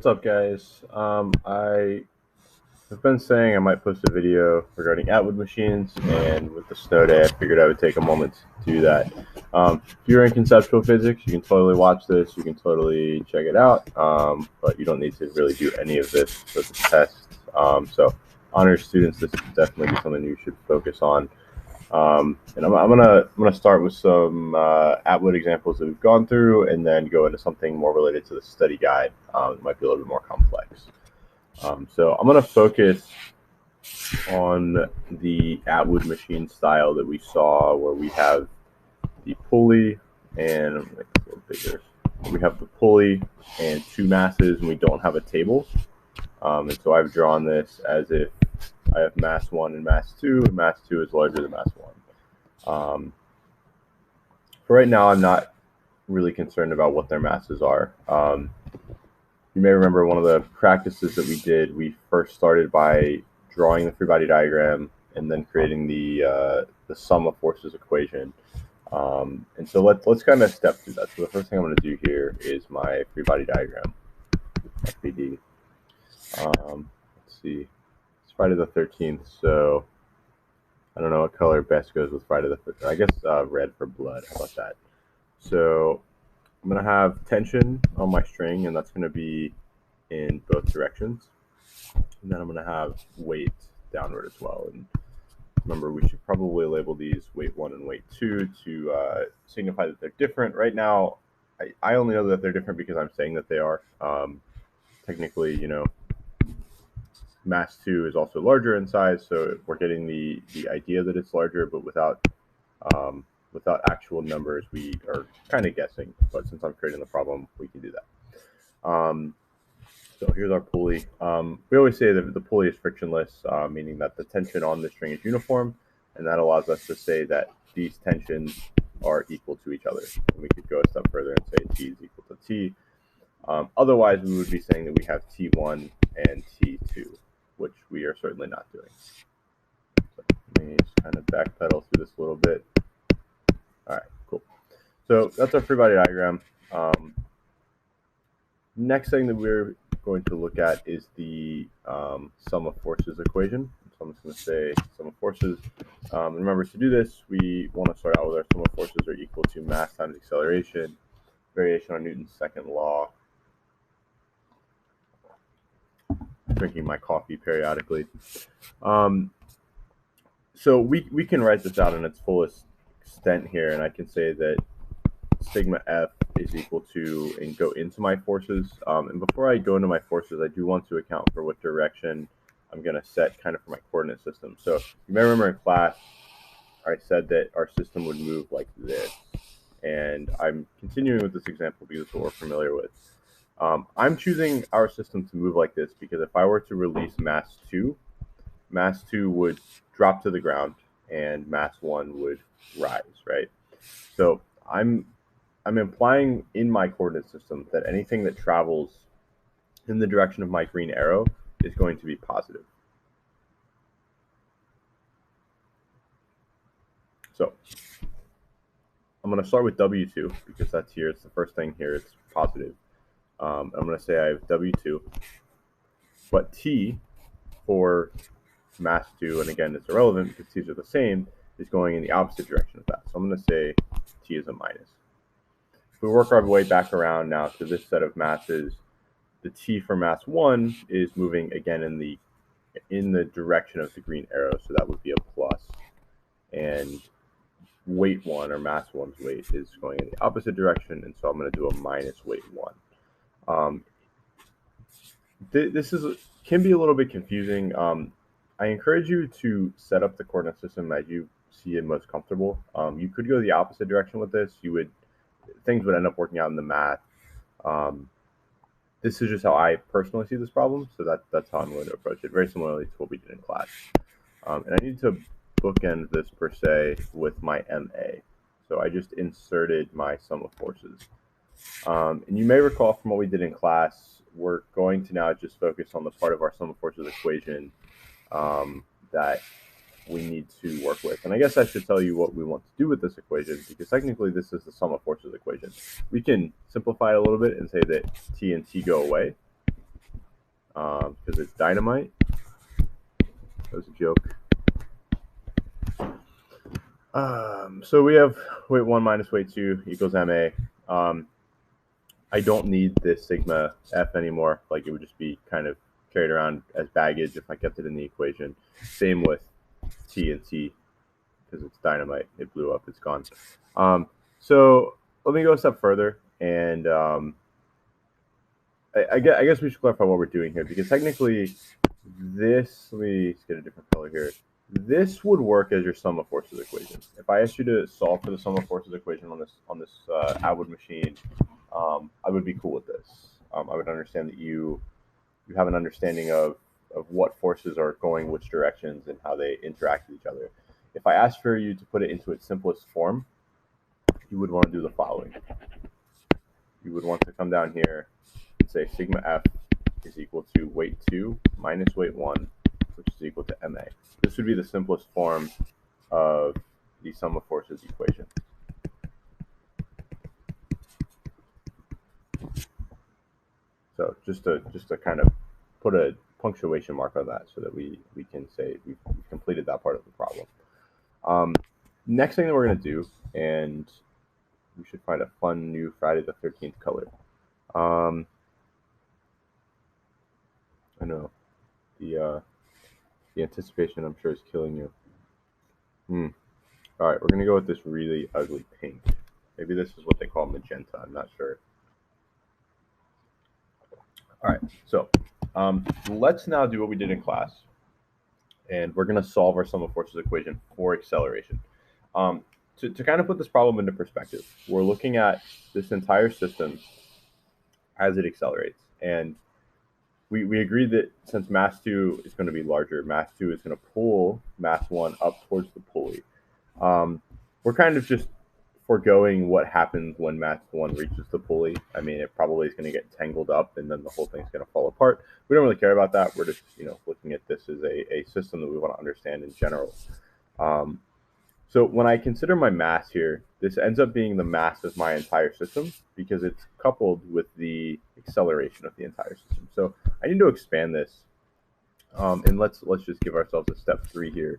What's up, guys? I have been saying I might post a video regarding Atwood machines, and with the snow day, I figured I would take a moment to do that. If you're in conceptual physics, you can totally watch this, you can totally check it out, but you don't need to really do any of this for the test. So, honors students, this is definitely something you should focus on. And I'm gonna start with some Atwood examples that we've gone through, and then go into something more related to the study guide. It might be a little bit more complex. So I'm gonna focus on the Atwood machine style that we saw, where we have the pulley, and I'm gonna make it a little bigger. We have the pulley and two masses, and we don't have a table. And so I've drawn this as if I have mass 1 and mass 2, and mass 2 is larger than mass 1. For right now, I'm not really concerned about what their masses are. You may remember one of the practices that we did, we first started by drawing the free body diagram and then creating the sum of forces equation. And so let's kind of step through that. So the first thing I'm going to do here is my free body diagram, FBD. Let's see. Friday the 13th, so I don't know what color best goes with Friday the 13th. I guess red for blood. How about that? So I'm going to have tension on my string, and that's going to be in both directions. And then I'm going to have weight downward as well. And remember, we should probably label these weight 1 and weight 2 to signify that they're different. Right now, I only know that they're different because I'm saying that they are. Technically, mass 2 is also larger in size, so we're getting the idea that it's larger, but without actual numbers, we are kind of guessing. But since I'm creating the problem, we can do that. So here's our pulley. We always say that the pulley is frictionless, meaning that the tension on the string is uniform, and that allows us to say that these tensions are equal to each other. And we could go a step further and say T is equal to T. Otherwise, we would be saying that we have T1 and T2, which we are certainly not doing. So let me just kind of backpedal through this a little bit. All right, cool. So that's our free body diagram. Next thing that we're going to look at is the sum of forces equation. So I'm just going to say sum of forces. Remember, to do this, we want to start out with our sum of forces are equal to mass times acceleration, variation on Newton's second law. Drinking my coffee periodically. So we can write this out in its fullest extent here, and I can say that sigma F is equal to, and go into my forces. And before I go into my forces, I do want to account for what direction I'm going to set kind of for my coordinate system. So you may remember in class, I said that our system would move like this. And I'm continuing with this example because it's what we're familiar with. I'm choosing our system to move like this because if I were to release mass 2 would drop to the ground and mass 1 would rise, right? So I'm implying in my coordinate system that anything that travels in the direction of my green arrow is going to be positive. So I'm going to start with W2 because that's here. It's the first thing here. It's positive. I'm going to say I have W2, but T for mass 2, and again, it's irrelevant because T's are the same, is going in the opposite direction of that. So I'm going to say T is a minus. If we work our way back around now to this set of masses, the T for mass 1 is moving again in the direction of the green arrow, so that would be a plus. And weight 1, or mass 1's weight, is going in the opposite direction, and so I'm going to do a minus weight 1. This can be a little bit confusing. I encourage you to set up the coordinate system as you see it most comfortable. You could go the opposite direction with this. Things would end up working out in the math. This is just how I personally see this problem, so that's how I'm going to approach it, very similarly to what we did in class. And I need to bookend this per se with my MA. So I just inserted my sum of forces. And you may recall from what we did in class, we're going to now just focus on the part of our sum of forces equation that we need to work with. And I guess I should tell you what we want to do with this equation, because technically this is the sum of forces equation. We can simplify it a little bit and say that T and T go away, because it's dynamite. That was a joke. So we have weight 1 minus weight 2 equals MA. I don't need this sigma F anymore. Like, it would just be kind of carried around as baggage if I kept it in the equation. Same with T and T, because it's dynamite. It blew up. It's gone. So let me go a step further, and I guess we should clarify what we're doing here, because technically this, let me get a different color here. This would work as your sum of forces equation. If I asked you to solve for the sum of forces equation on this Atwood machine, I would be cool with this. I would understand that you have an understanding of what forces are going which directions and how they interact with each other. If I asked for you to put it into its simplest form, you would want to do the following. You would want to come down here and say sigma F is equal to weight 2 minus weight 1, which is equal to MA. This would be the simplest form of the sum of forces equation. So just to kind of put a punctuation mark on that so that we can say we've completed that part of the problem. Next thing that we're going to do, and we should find a fun new Friday the 13th color. I know the anticipation, I'm sure, is killing you. All right, we're going to go with this really ugly pink. Maybe this is what they call magenta. I'm not sure. All right, so let's now do what we did in class, and we're going to solve our sum of forces equation for acceleration. To kind of put this problem into perspective, we're looking at this entire system as it accelerates, and we agreed that since mass 2 is going to be larger, mass 2 is going to pull mass 1 up towards the pulley. We're kind of just foregoing what happens when mass 1 reaches the pulley. I mean, it probably is going to get tangled up, and then the whole thing's going to fall apart. We don't really care about that. We're just, looking at this as a system that we want to understand in general. So when I consider my mass here, this ends up being the mass of my entire system because it's coupled with the acceleration of the entire system. So I need to expand this, and let's just give ourselves a step 3 here.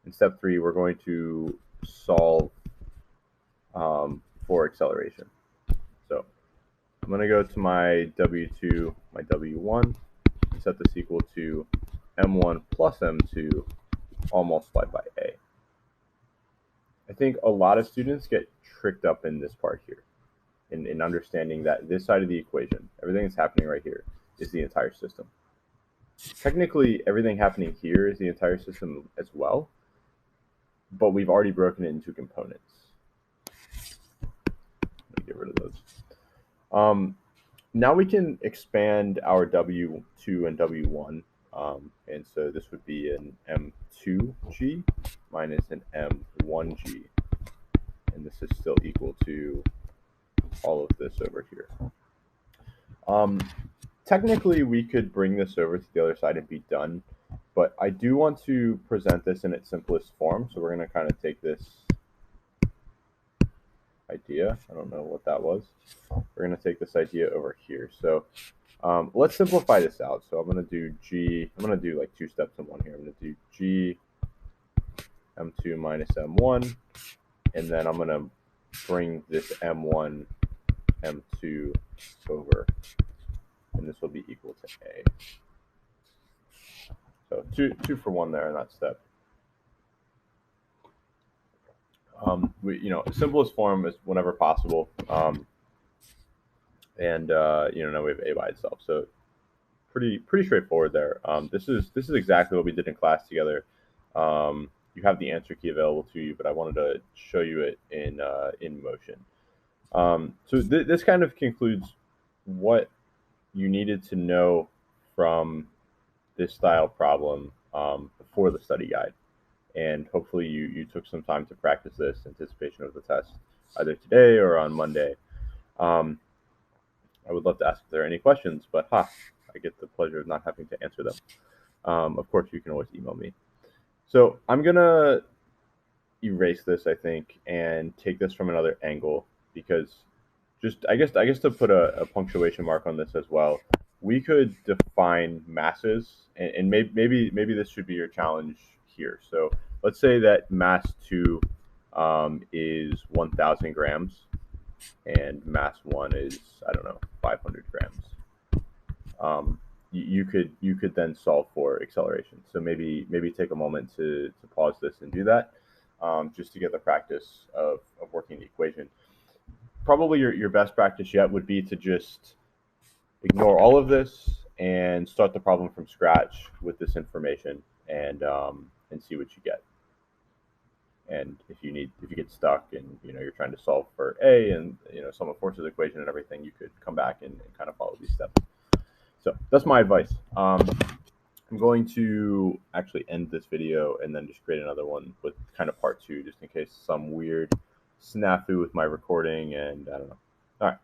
In step 3, we're going to solve for acceleration. So I'm going to go to my W2, my W1, and set this equal to M1 plus M2 all multiplied by A. I think a lot of students get tricked up in this part here, in understanding that this side of the equation, everything that's happening right here, is the entire system. Technically, everything happening here is the entire system as well, but we've already broken it into components. Let me get rid of those. Now we can expand our W2 and W1, and so this would be an M2G minus an M1G, and this is still equal to all of this over here. Technically, we could bring this over to the other side and be done, but I do want to present this in its simplest form, so we're going to kind of take this idea. I don't know what that was. We're going to take this idea over here. So let's simplify this out. So I'm going to do G. I'm going to do like 2 steps in one here. I'm going to do G M2 minus M1, and then I'm going to bring this M1 M2 over, and this will be equal to A. So two for 1 there in that step. Simplest form is whenever possible. And now we have A by itself. So pretty straightforward there. This is exactly what we did in class together. You have the answer key available to you, but I wanted to show you it in motion. So this kind of concludes what you needed to know from this style problem before the study guide. And hopefully you took some time to practice this in anticipation of the test, either today or on Monday. I would love to ask if there are any questions, but I get the pleasure of not having to answer them. Of course, you can always email me. So I'm going to erase this, I think, and take this from another angle, because I guess to put a punctuation mark on this as well, we could define masses, and maybe this should be your challenge here. So let's say that mass 2 is 1,000 grams, and mass 1 is, I don't know, 500 grams. You could then solve for acceleration. So maybe take a moment to pause this and do that, just to get the practice of working the equation. Probably your best practice yet would be to just ignore all of this and start the problem from scratch with this information, and see what you get. And if you get stuck and you're trying to solve for a, and sum of forces equation and everything, you could come back and kind of follow these steps. So that's my advice. I'm going to actually end this video and then just create another one with kind of part 2, just in case some weird snafu with my recording, and I don't know. All right.